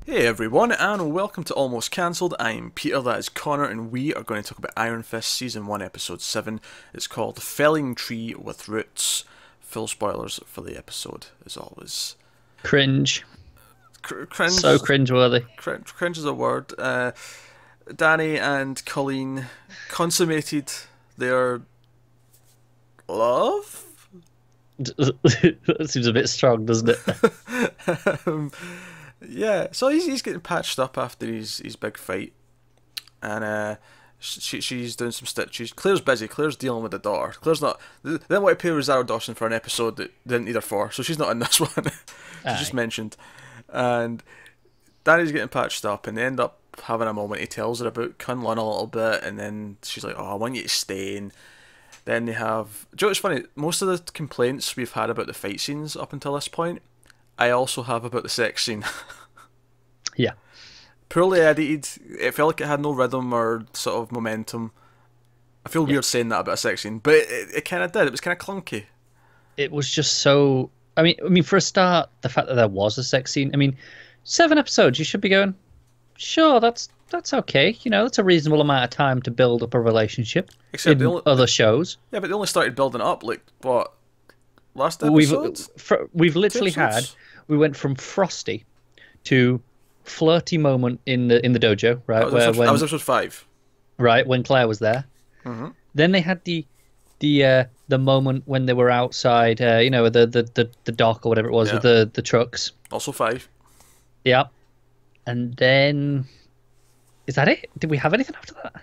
Hey everyone, and welcome to Almost Cancelled. I'm Peter, that is Connor, and we are going to talk about Iron Fist Season 1, Episode 7. It's called Felling Tree with Roots. Full spoilers for the episode, as always. Cringe. Cringe, So cringe-worthy. cringe is a word. Danny and Colleen consummated their love? That seems a bit strong, doesn't it? Yeah, so he's getting patched up after his big fight, and she's doing some stitches. Claire's busy. Claire's dealing with the daughter. Claire's not. They didn't want to pay Rosario Dawson for an episode that they didn't need her for, so she's not in this one. She's just Aye. mentioned, and Danny's getting patched up, and they end up having a moment. He tells her about Kunlun a little bit, and then she's like, "Oh, I want you to stay." And then they have. Do you know what's funny? Most of the complaints we've had about the fight scenes up until this point, I also have about the sex scene. Yeah. Poorly edited. It felt like it had no rhythm or sort of momentum. I feel Yeah. weird saying that about a sex scene, but it kind of did. It was kind of clunky. It was just so. I mean, for a start, the fact that there was a sex scene. I mean, 7 episodes. You should be going. Sure, that's okay. You know, that's a reasonable amount of time to build up a relationship. Except In other shows, yeah, but they only started building up like what, last we've episode? we've Two literally had. episodes? We went from frosty to flirty moment in the dojo, right? That was episode 5. Right when Claire was there. Mm-hmm. Then they had the moment when they were outside, the dock or whatever it was Yeah. with the trucks. Also 5. Yeah, and then is that it? Did we have anything after that?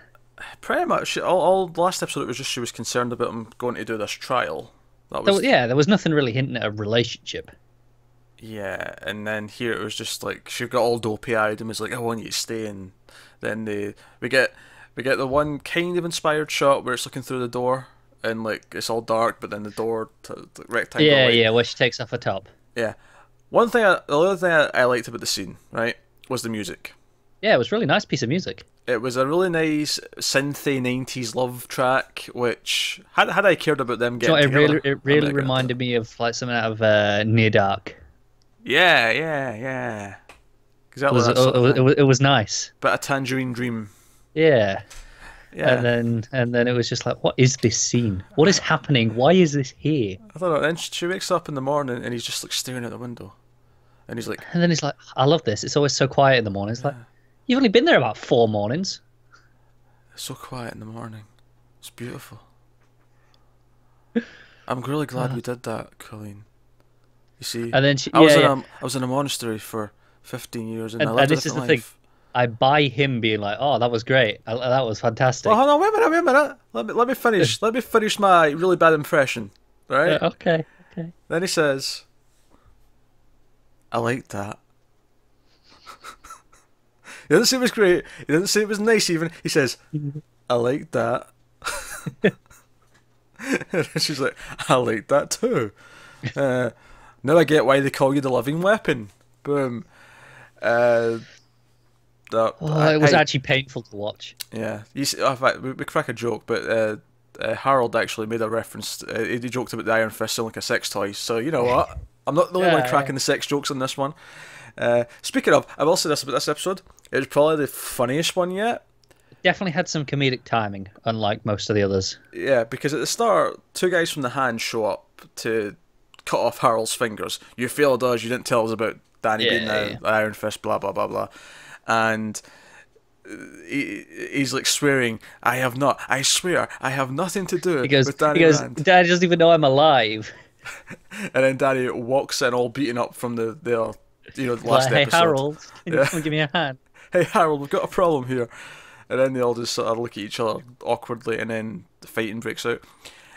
Pretty much all the last episode. It was just she was concerned about him going to do this trial. That was Yeah, there was nothing really hinting at a relationship. Yeah, and then here it was just like she got all dopey eyed and was like, "I want you to stay." And then we get the one kind of inspired shot where it's looking through the door and like it's all dark, but then the door rectangle. Yeah, light. yeah, where she takes off her top. Yeah. The other thing I liked about the scene, right, was the music. Yeah, it was a really nice piece of music. It was a really nice synthy '90s love track, which had I cared about them Do you getting know what, together, it I might really have got into reminded it. me of like something out of Near Dark. Yeah, yeah, yeah. It Exactly was that sort of thing. it was nice. But a tangerine dream. Yeah. Yeah. And then it was just like, what is this scene? What is happening? Why is this here? I don't know. Then she wakes up in the morning and he's just like staring out the window, and he's like, And then he's like, I love this. It's always so quiet in the morning. It's like, you've only been there about 4 mornings. "It's so quiet in the morning. It's beautiful. I'm really glad we did that, Colleen. You see, And then she, I was yeah, in yeah. I was in a monastery for 15 years and I And lived a this is different the thing. life." I buy him being like, oh, that was great. That was fantastic. Well, hold on, wait a minute. Let me finish. Let me finish my really bad impression. Right? Okay, okay. Then he says, "I like that." He didn't say it was great. He didn't say it was nice even. He says, "I like that." And she's like, "I like that too." Uh, Now I get why they call you the living weapon. Boom. Uh, Oh, it was actually painful to watch. yeah. You see, in fact, we crack a joke, but Harold actually made a reference. He joked about the Iron Fist sounding like a sex toy. So you know what? I'm not the only one Yeah, cracking the sex jokes on this one. Speaking of, I will say this about this episode. It was probably the funniest one yet. Definitely had some comedic timing, unlike most of the others. Yeah, because at the start, two guys from the Hand show up to cut off Harold's fingers. You failed us. You didn't tell us about Danny being Yeah, the Iron Fist. Blah blah blah blah. And he's like swearing, "I have not. I swear, I have nothing to do with Danny Rand." Dad doesn't even know I'm alive. And then Danny walks in all beaten up from the Like, last hey, episode. Harold, can you Yeah. come and give me a hand? "Hey Harold, we've got a problem here." And then they all just sort of look at each other awkwardly, and then the fighting breaks out.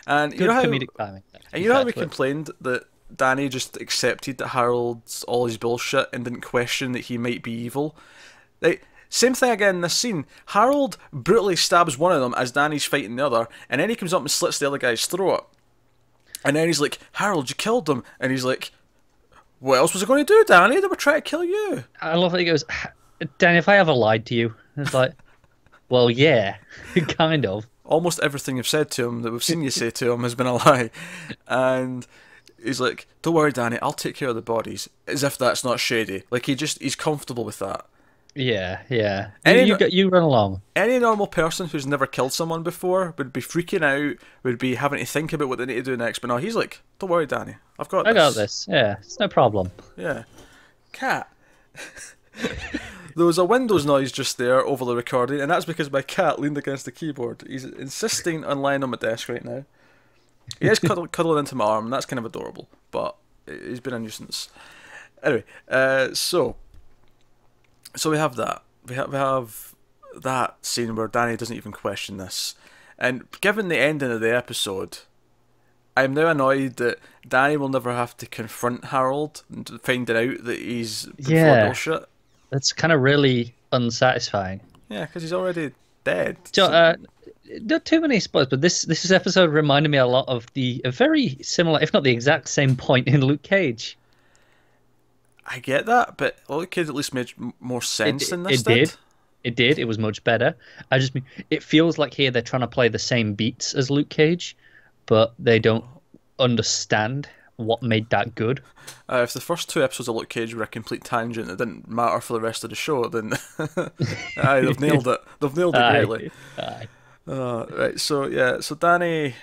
And you Good know how comedic timing. and you know how we complained that Danny just accepted that Harold's all his bullshit and didn't question that he might be evil. Like, same thing again in this scene. Harold brutally stabs one of them as Danny's fighting the other, and then he comes up and slits the other guy's throat. And then he's like, "Harold, you killed them." And he's like, "What else was I going to do, Danny? They were trying to kill you." I love that he goes, Danny, if I ever lied to you, it's like, well, yeah, kind of. Almost everything you've said to him that we've seen you say to him has been a lie. And he's like, "Don't worry, Danny, I'll take care of the bodies." As if that's not shady. Like he's comfortable with that. Yeah, yeah. Any You run along. any normal person who's never killed someone before would be freaking out, would be having to think about what they need to do next. But no, he's like, "Don't worry, Danny, I've got I this." got this. Yeah, it's no problem. Yeah. Cat. There was a Windows noise just there over the recording, and that's because my cat leaned against the keyboard. He's insisting on lying on my desk right now. He is cuddling into my arm, and that's kind of adorable, but he's been a nuisance. Anyway, so we have that. We have that scene where Danny doesn't even question this. And given the ending of the episode, I'm now annoyed that Danny will never have to confront Harold and finding out that he's been full of bullshit. That's kind of really unsatisfying. Yeah, because he's already dead. So, not too many spoilers, but this episode reminded me a lot of a very similar, if not the exact same point in Luke Cage. I get that, but Luke Cage at least made more sense than this did. It did. It was much better. I just mean, it feels like here they're trying to play the same beats as Luke Cage, but they don't understand what made that good. If the first 2 episodes of Luke Cage were a complete tangent that didn't matter for the rest of the show, then they've nailed it. They've nailed it greatly. Right, so Danny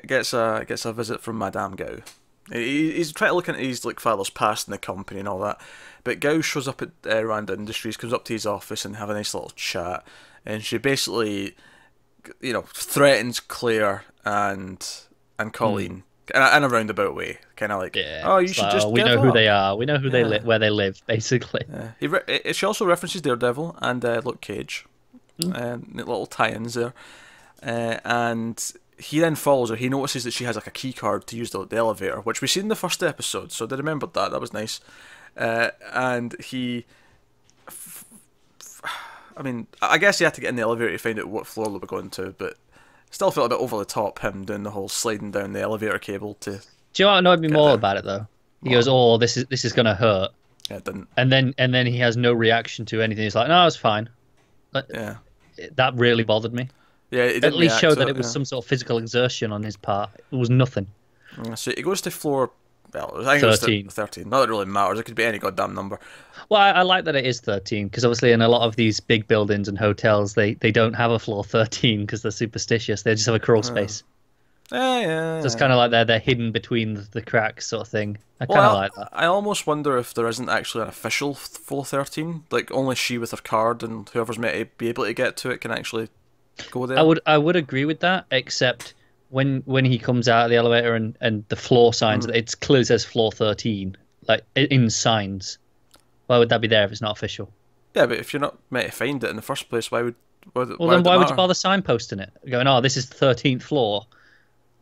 gets a visit from Madame Gao. He's trying to look into his father's past in the company and all that, but Gao shows up at Rand Industries, comes up to his office and have a nice little chat, and she basically, threatens Claire and Colleen. In a roundabout way, kind of like, oh, you should just. We know who they are. We know who they where they live, basically. Yeah. She also references Daredevil and Luke Cage, little tie-ins there, and he then follows her. He notices that she has like a key card to use the elevator, which we see in the first episode, so they remembered that. That was nice, and he. I mean, I guess he had to get in the elevator to find out what floor they were going to, but. Still felt a bit over the top, him doing the whole sliding down the elevator cable to. Do you know what annoyed me more about it though? He goes, "Oh, this is gonna hurt." Yeah, it didn't. And then he has no reaction to anything. He's like, "No, it's fine." Yeah. That really bothered me. Yeah, it at least showed that it was some sort of physical exertion on his part. It was nothing. So he goes to floor. Well, I think 13. It was 13. Not that it really matters. It could be any goddamn number. Well, I like that it is 13 because obviously in a lot of these big buildings and hotels, they don't have a floor 13 because they're superstitious. They just have a crawl space. Yeah. So it's kind of like they're hidden between the cracks, sort of thing. I kind of like that. I almost wonder if there isn't actually an official floor 13. Like only she with her card and whoever's meant to be able to get to it can actually go there. I would agree with that, except. When he comes out of the elevator and the floor signs, it clearly says floor 13, like in signs. Why would that be there if it's not official? Yeah, but if you're not meant to find it in the first place, why would why would you bother signposting it? Going, oh, this is the 13th floor.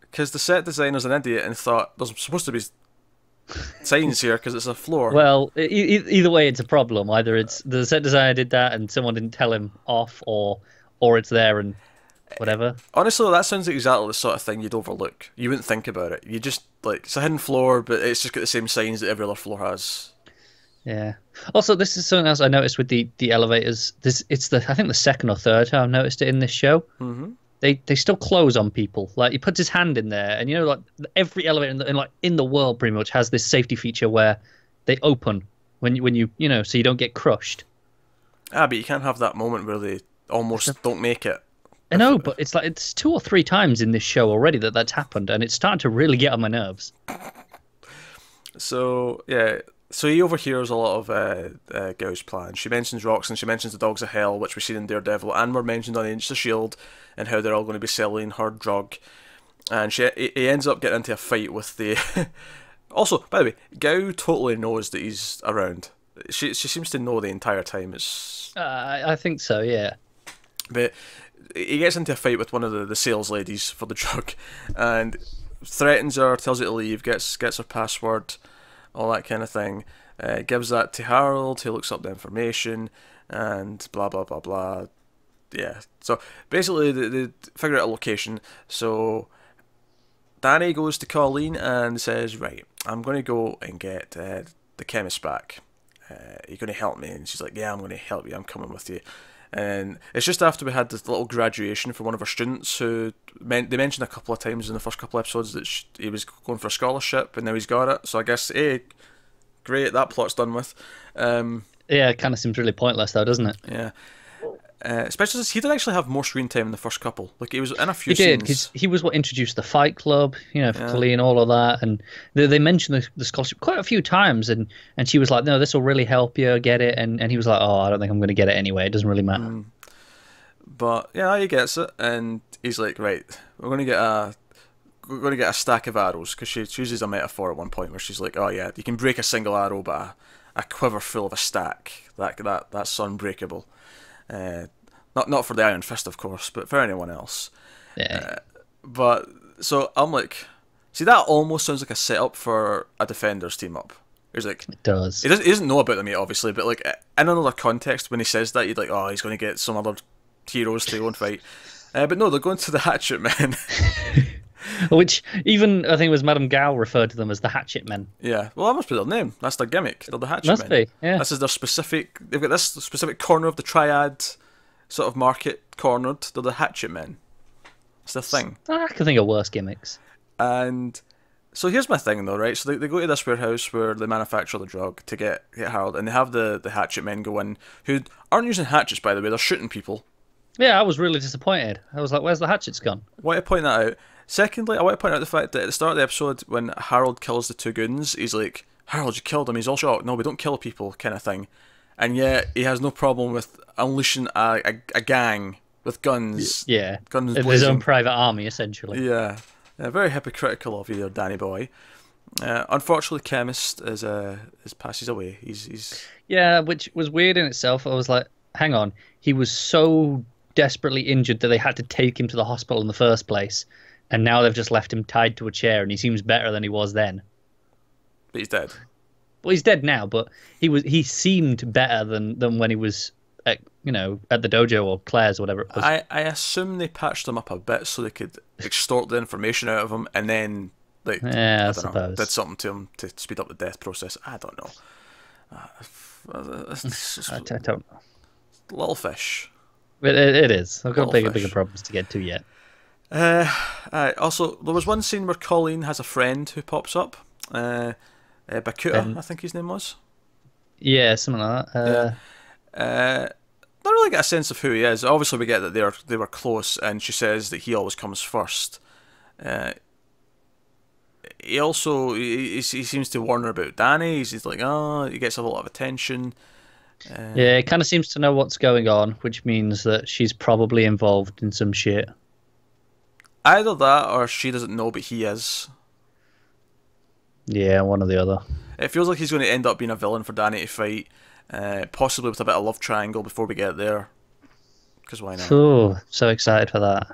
Because the set designer's an idiot and thought there's supposed to be signs here because it's a floor. Well, either way, it's a problem. Either it's the set designer did that and someone didn't tell him off, or it's there and whatever. Honestly, that sounds like exactly the sort of thing you'd overlook. You wouldn't think about it. You just it's a hidden floor, but it's just got the same signs that every other floor has. Yeah. Also, this is something else I noticed with the elevators. It's I think the second or third time I've noticed it in this show. Mm-hmm. They still close on people. Like he puts his hand in there, and like every elevator in the world pretty much has this safety feature where they open when you so you don't get crushed. But you can't have that moment where they almost don't make it. I know, but it's 2 or 3 times in this show already that's happened, and it's starting to really get on my nerves. So he overhears a lot of Gao's plans. She mentions Roxanne, she mentions the Dogs of Hell, which we've seen in Daredevil, and were mentioned on Agents of S.H.I.E.L.D., and how they're all going to be selling her drug. And he ends up getting into a fight with the... Also, by the way, Gao totally knows that he's around. She seems to know the entire time. I think so, yeah. But he gets into a fight with one of the sales ladies for the drug, and threatens her, tells her to leave, gets her password, all that kind of thing. Gives that to Harold, who looks up the information, and blah blah blah blah. Yeah. So basically, they figure out a location. So Danny goes to Colleen and says, "Right, I'm going to go and get the chemist back. You're going to help me?" And she's like, "Yeah, I'm going to help you. I'm coming with you." And it's just after we had this little graduation for one of our students who they mentioned a couple of times in the first couple of episodes that he was going for a scholarship, and now he's got it. So I guess, hey, great, that plot's done with. Yeah, it kind of seems really pointless though, doesn't it? Yeah. Especially since he did actually have more screen time in the first couple. Like, he was in a few He did, scenes. because he was what introduced the Fight Club, for Kali and all of that. And they mentioned the scholarship quite a few times. And she was like, no, this will really help you get it. And he was like, oh, I don't think I'm going to get it anyway. It doesn't really matter. But yeah, he gets it, and he's like, right, we're going to get a stack of arrows, because she uses a metaphor at one point where she's like, oh yeah, you can break a single arrow, but a quiver full of a stack, that's unbreakable. Not for the Iron Fist, of course, but for anyone else. Yeah. But so I'm like, see, that almost sounds like a setup for a Defenders team up. He's like, It does. He doesn't know about them yet, obviously, but like in another context, when he says that, you'd like, oh, he's going to get some other heroes to go and fight. But no, they're going to the Hatchet Men. Which even I think it was Madame Gao referred to them as the Hatchet Men. Yeah, well, that must be their name. That's their gimmick. They're the Hatchet Must Men. be, yeah. This is their specific. They've got this specific corner of the triad, sort of market cornered. They're the Hatchet Men. It's the thing. I can think of worse gimmicks. And so here's my thing, though, right? So they go to this warehouse where they manufacture the drug to get Harold, and they have the Hatchet Men go in, who aren't using hatchets, by the way. They're shooting people. Yeah, I was really disappointed. I was like, where's the hatchets gone? I want to point that out. Secondly, I want to point out the fact that at the start of the episode, when Harold kills the two goons, he's like, Harold, you killed him. He's all shocked. No, we don't kill people, kind of thing. And yet, he has no problem with unleashing a gang with guns. Yeah. Guns His blazing. own private army, essentially. Yeah. Very hypocritical of you there, Danny boy. Unfortunately, Chemist passes away. He's Yeah, which was weird in itself. I was like, hang on. He was so desperately injured that they had to take him to the hospital in the first place. And now they've just left him tied to a chair, and he seems better than he was then. But he's dead. Well, he's dead now, but he seemed better than when he was at the dojo or Claire's or whatever it was. I assume they patched him up a bit so they could extort the information out of him, and then I don't know, did something to him to speed up the death process. I don't know. I don't know. Little fish. It is. I've got Little bigger fish. problems to get to yet. Also, there was one scene where Colleen has a friend who pops up. Bakuta, I think his name was. Yeah, something like that. Not really get a sense of who he is. Obviously, we get that they were close, and she says that he always comes first. He also he seems to warn her about Danny. He's like, he gets a lot of attention. Yeah, it kind of seems to know what's going on, which means that she's probably involved in some shit. Either that, or she doesn't know, but he is. Yeah, one or the other. It feels like he's going to end up being a villain for Danny to fight, possibly with a bit of love triangle before we get there. Because why not? Oh, so excited for that.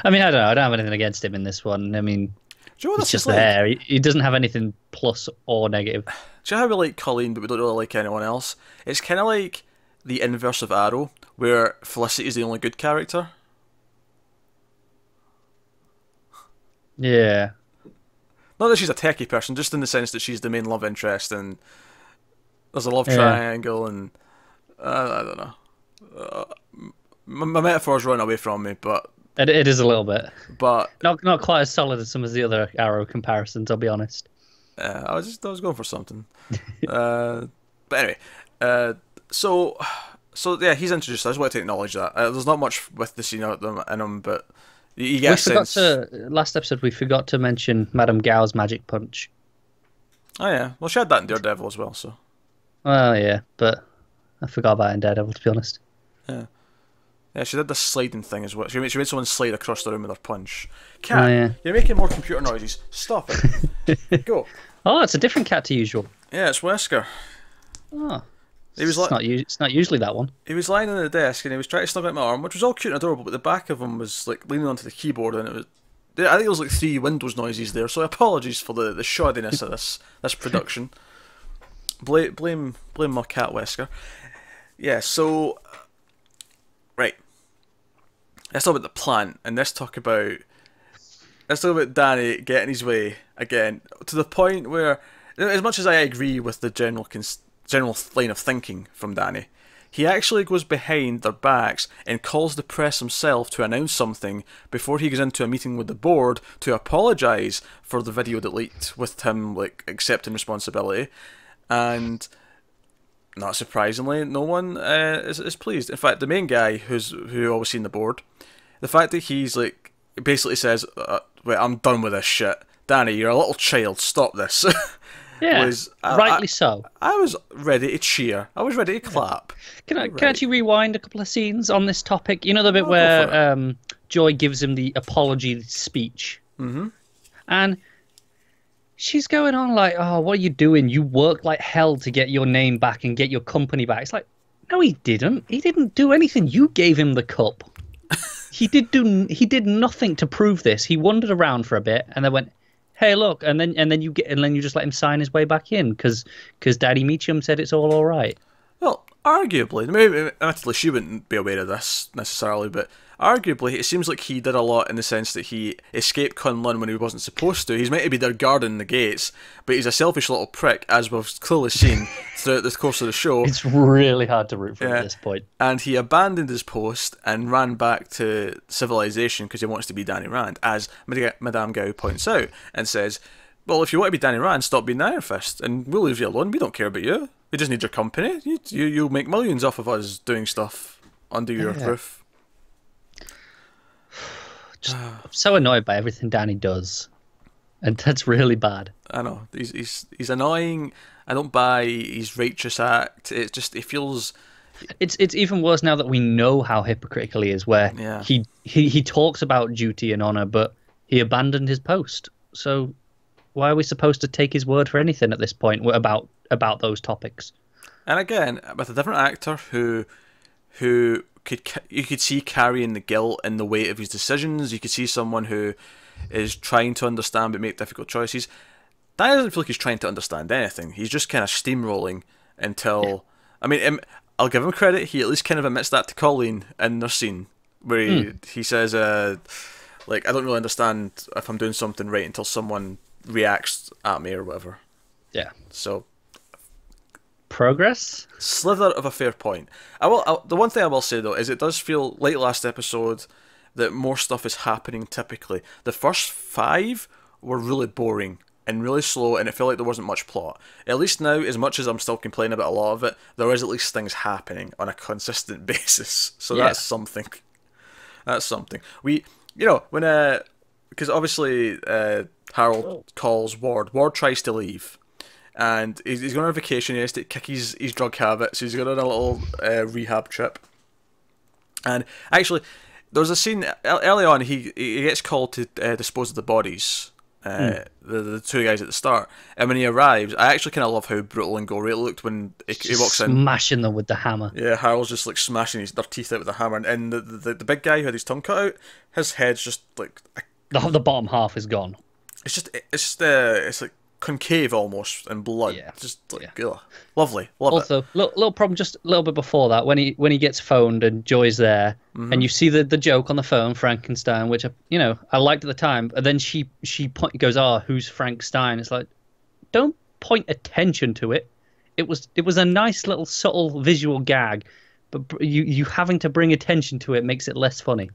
I mean, I don't know. I don't have anything against him in this one. I mean, Do you know what it's this just is like? there. He doesn't have anything plus or negative. Do you know how we like Colleen, but we don't really like anyone else? It's kind of like the inverse of Arrow, where Felicity is the only good character. Yeah. Not that she's a techie person, just in the sense that she's the main love interest, and there's a love Yeah. triangle, and I don't know. My metaphors run away from me, but It is a little bit. But Not quite as solid as some of the other Arrow comparisons, I'll be honest. I was going for something. But anyway, so yeah, he's introduced. I just want to acknowledge that. There's not much with the scene in him, but you get a sense. Last episode we forgot to mention Madame Gao's magic punch. Oh yeah, well she had that in Daredevil as well. So Well, yeah, but I forgot about it in Daredevil, to be honest. yeah, she did this sliding thing as well. She made someone slide across the room with her punch. Cat, Oh, yeah. you're making more computer noises. Stop it. Go. Oh, it's a different cat to usual. Yeah, it's Wesker. Oh, He was it's not usually that one. He was lying on the desk and he was trying to snug out my arm, which was all cute and adorable, but the back of him was like leaning onto the keyboard, and it was. I think there was like 3 Windows noises there, so apologies for the shoddiness of this production. Blame my cat Wesker. Yeah, so right. Let's talk about the plant, and let's talk about Danny getting his way again to the point where, as much as I agree with the general line of thinking from Danny, He actually goes behind their backs and calls the press himself to announce something before he goes into a meeting with the board to apologise for the video that leaked with him like accepting responsibility. And not surprisingly, no one is pleased. In fact, the main guy who always seen the board, the fact that he's like basically says, "Wait, I'm done with this shit. Danny, you're a little child. Stop this." Yeah, rightly so. I was ready to cheer. I was ready to clap. Can I actually rewind a couple of scenes on this topic? You know the bit where Joy gives him the apology speech? Mm-hmm. And she's going on like, oh, what are you doing? You worked like hell to get your name back and get your company back. It's like, no, he didn't. He didn't do anything. You gave him the cup. He did nothing to prove this. He wandered around for a bit and then went, hey, look, and then you just let him sign his way back in because Daddy Meacham said it's all right. Well, arguably, maybe admittedly she wouldn't be aware of this necessarily, but arguably it seems like he did a lot in the sense that he escaped Kunlun when he wasn't supposed to. He's meant to be there guarding the gates, but he's a selfish little prick, as we've clearly seen throughout the course of the show. It's really hard to root for him at this point. And he abandoned his post and ran back to civilization because he wants to be Danny Rand, as Madame Gao points out, and says, well, if you want to be Danny Rand, stop being Iron Fist, and we'll leave you alone. We don't care about you. We just need your company. You'll make millions off of us doing stuff under your roof. I'm so annoyed by everything Danny does, and that's really bad. I know he's annoying. I don't buy his righteous act. It feels. It's even worse now that we know how hypocritical he is. Where he talks about duty and honor, but he abandoned his post. So why are we supposed to take his word for anything at this point about those topics? And again, with a different actor who you could see carrying the guilt and the weight of his decisions. You could see someone who is trying to understand but make difficult choices. Danny doesn't feel like he's trying to understand anything. He's just kind of steamrolling until... Yeah. I mean, I'll give him credit. He at least kind of admits that to Colleen in their scene where he says, like, I don't really understand if I'm doing something right until someone reacts at me or whatever. Yeah. So... progress? Slither of a fair point. The one thing I will say though is it does feel like last episode that more stuff is happening typically. The first 5 were really boring and really slow, and it felt like there wasn't much plot. At least now, as much as I'm still complaining about a lot of it, there is at least things happening on a consistent basis. So that's something. That's something. We, when because obviously Harold calls Ward. Ward tries to leave. And he's going on vacation. He has to kick his drug habit, so he's going on a little rehab trip. And actually, there's a scene early on. He gets called to dispose of the bodies. The 2 guys at the start, and when he arrives, I actually kind of love how brutal and gory it looked when he walks in, smashing them with the hammer. Yeah, Harold's just like smashing their teeth out with the hammer, and the big guy who had his tongue cut out, his head's just like the bottom half is gone. It's like concave almost in blood. Yeah. Just like ugh. Lovely. Love also, it. Little problem just a little bit before that when he gets phoned and Joy's there and you see the joke on the phone, Frankenstein, which I liked at the time, and then she goes, who's Frank Stein? It's like, don't point attention to it. It was a nice little subtle visual gag, but you having to bring attention to it makes it less funny.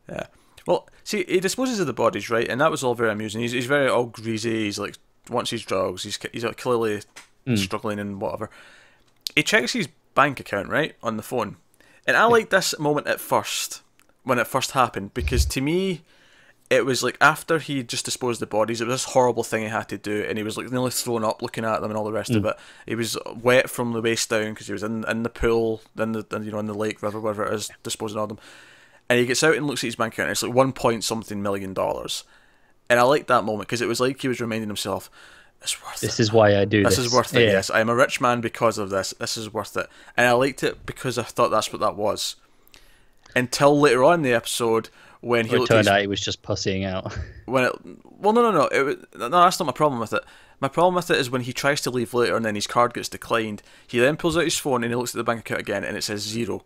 Yeah. Well, see, he disposes of the bodies, right? And that was all very amusing. He's very all greasy. He's like, wants his drugs. He's clearly struggling and whatever. He checks his bank account, right, on the phone. And I like this moment at first, when it first happened, because to me, it was like after he just disposed of the bodies, it was this horrible thing he had to do, and he was like nearly thrown up looking at them and all the rest of it. He was wet from the waist down because he was in the pool, in the lake, river, whatever it is, disposing of them. And he gets out and looks at his bank account, and it's like $1 million. And I liked that moment because it was like he was reminding himself, it's worth it. This is why I do this. This is worth it, yes. I am a rich man because of this. This is worth it. And I liked it because I thought that's what that was. Until later on in the episode, when he turned out he was just pussying out. No, that's not my problem with it. My problem with it is when he tries to leave later and then his card gets declined, he then pulls out his phone and he looks at the bank account again and it says 0.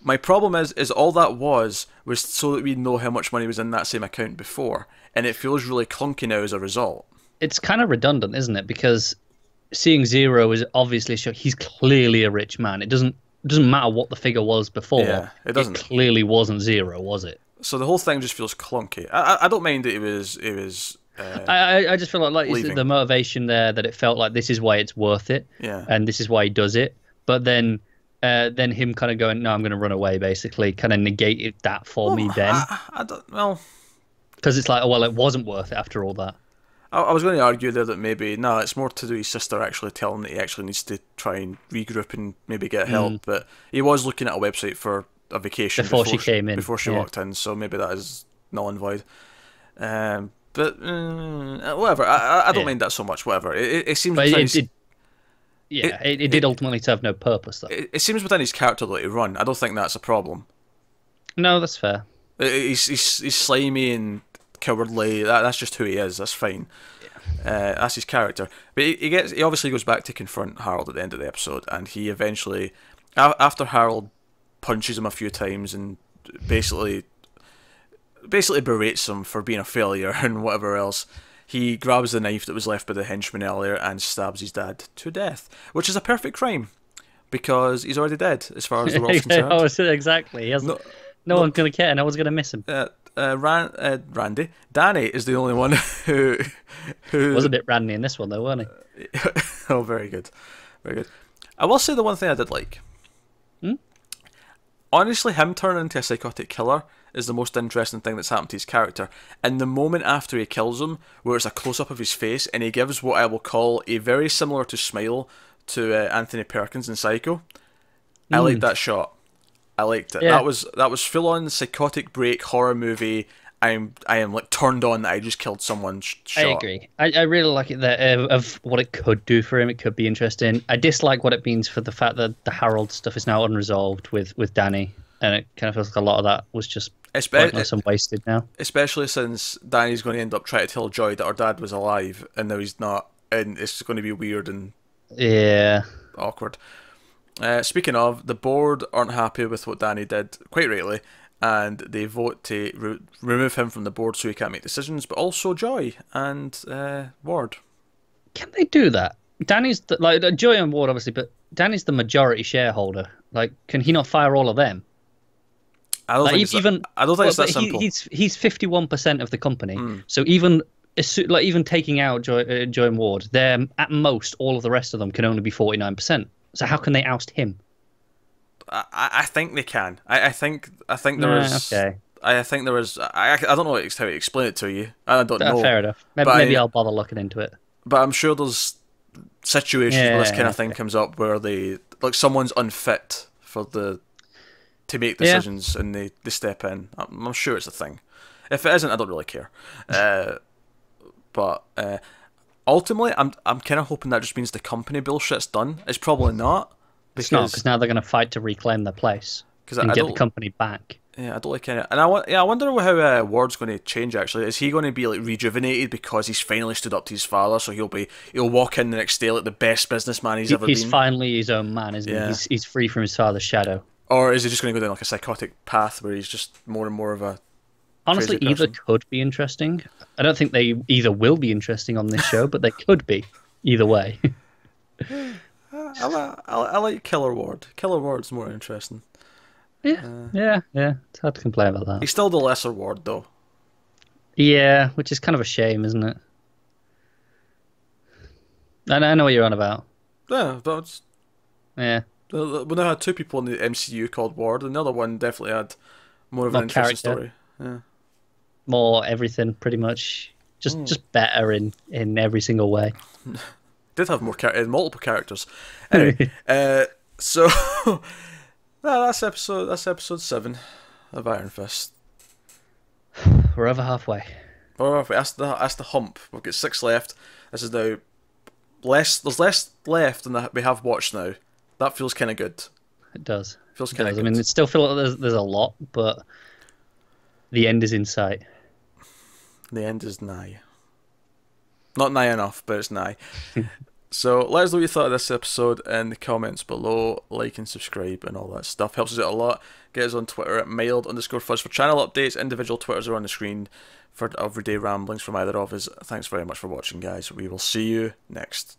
My problem is all that was so that we know how much money was in that same account before, and it feels really clunky now as a result. It's kind of redundant, isn't it? Because seeing 0 is obviously he's clearly a rich man. It doesn't doesn't matter what the figure was before. Yeah, it doesn't. It clearly wasn't 0, was it? So the whole thing just feels clunky. I don't mind that it was. I just feel like leaving. the motivation there, that it felt like this is why it's worth it, Yeah. and this is why he does it. But then him kind of going, no, I'm going to run away, basically, kind of negated that for me then. I don't. Well, because it's like, oh, well, it wasn't worth it after all that. I was going to argue there that maybe no, it's more to do with his sister actually telling him that he actually needs to try and regroup and maybe get help. But he was looking at a website for a vacation before she came in, before she walked in, so maybe that is null and void. But whatever, I don't mind that so much. Whatever, it seems. But it did ultimately to have no purpose, though. It seems within his character that he run. I don't think that's a problem. No, that's fair. He's slimy and cowardly. That's just who he is. That's fine. That's his character. But he obviously goes back to confront Harold at the end of the episode, and he eventually, after Harold punches him a few times and basically berates him for being a failure and whatever else, he grabs the knife that was left by the henchman earlier and stabs his dad to death, which is a perfect crime because he's already dead as far as the world's concerned. Exactly. No one's going to care. No one's going to miss him. Randy. Danny is the only one who was a bit randy in this one, though, wasn't he? Oh, very good. Very good. I will say the one thing I did like. Honestly, him turning into a psychotic killer is the most interesting thing that's happened to his character. And the moment after he kills him, where it's a close-up of his face, and he gives what I will call a very similar to smile to Anthony Perkins in Psycho. I liked that shot. I liked it. Yeah. That was full-on psychotic break horror movie. I am like turned on that I just killed someone. Shot. I agree. I really like it there of what it could do for him. It could be interesting. I dislike what it means for the fact that the Harold stuff is now unresolved with Danny, and it kind of feels like a lot of that was just pointless and wasted now. Especially since Danny's going to end up trying to tell Joy that her dad was alive, and now he's not, and it's going to be weird and awkward. Speaking of, the board aren't happy with what Danny did, quite rightly, and they vote to remove him from the board so he can't make decisions, but also Joy and Ward. Can they do that? Danny's Joy and Ward, obviously, but Danny's the majority shareholder. Like, can he not fire all of them? I don't think it's that simple. He's 51% of the company, so even taking out Joy and Ward, they're at most all of the rest of them can only be 49%. So how can they oust him? I think they can. I think there is. Okay. I think there is. I don't know how to explain it to you. I don't know. Fair enough. Maybe I'll bother looking into it. But I'm sure there's situations where this kind of thing comes up where someone's unfit to make decisions and they step in. I'm sure it's a thing. If it isn't, I don't really care. But ultimately, I'm kind of hoping that just means the company bullshit's done. It's probably not. It's not, because now they're going to fight to reclaim their place and get the company back. Yeah, I don't like it. And I wonder how Ward's going to change, actually. Is he going to be rejuvenated because he's finally stood up to his father, so he'll walk in the next day like the best businessman he's ever been? He's finally his own man, isn't he? He's free from his father's shadow. Or is he just going to go down a psychotic path where he's just more and more of a Honestly, either could be interesting. I don't think they either will be interesting on this show, but they could be. Either way. I like Killer Ward. Killer Ward's more interesting. Yeah. It's hard to complain about that. He's still the lesser Ward, though. Yeah, which is kind of a shame, isn't it? I know what you're on about. Yeah, but yeah. We now had two people in the MCU called Ward, and the other one definitely had more of an interesting story. Yeah. More everything, pretty much. Just better in every single way. Did have multiple characters. Anyway, so that's episode 7 of Iron Fist. We're over halfway. That's the hump. We've got 6 left. This is now less. There's less left than we have watched now. That feels kind of good. It does. Feels kind of good. I mean, it still feels like there's a lot, but the end is in sight. The end is nigh. Not nigh enough, but it's nigh. So let us know what you thought of this episode in the comments below. Like and subscribe and all that stuff. Helps us out a lot. Get us on Twitter at mild_fuzz for channel updates. Individual Twitters are on the screen for everyday ramblings from either of us. Thanks very much for watching, guys. We will see you next